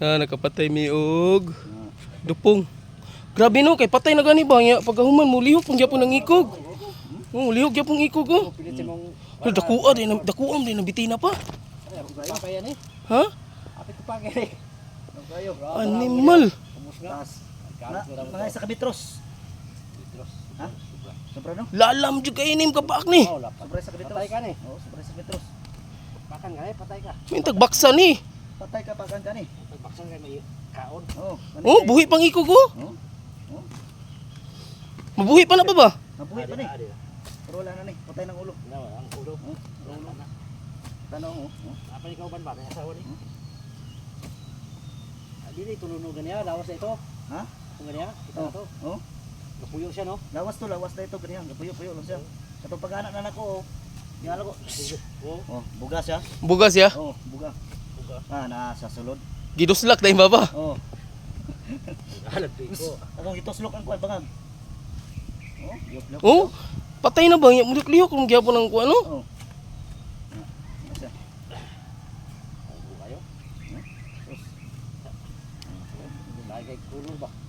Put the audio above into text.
Nakapatay mi og dupong. Grabe no, kay patay na gani ba nya pagkahuman mo lihok pang gyapon ng ikog. Lihok gyapon ikog oh. Pilit mong Dakuan din nabitina pa. pa yan eh. Ha? Apit ko pa gani. Kayo, bro. Animal. Mga isa ka bitros. Ha? Sobra no? Lalam jud kay inim kapak ni. Sobra isa ka bitros. Patay ka ni. Oo, sobra isa ka bitros. Pakan ka eh, patay ka. Mintag baksa ni. Patay ka pakan ka ni. Pagbaksan ka may kaon. Oo. Oh, buhi pang ikog oh. Oo. Oo. Mabuhi pa na pa ba? Mabuhay pa ni. Pero wala na ni. Patay ng ulo. Ang ulo. Ulo na. Tanong mo. Apa ikaw ban ba? May asawa ni. Dili tulunugan niya, lawas na ito. Ha? Kung ganyan, kita na to. Oo. Napuyo siya no. Lawas na ito ganyan. Puyo-puyo lang siya. Katong pag-anak na nako. Yan ko. Oh, Oh, buga siya. Bugas ya. Oh, buga. Nasa sulod. Giduslak dahil baba. Oh. alam ko. Akong itoslok ang kuwan bangag. Oh, liyok. Oh, patay na ba nya lihok kung gyapon ng kuan no? Oh. Asa? Kayo. Lagi kulo ba?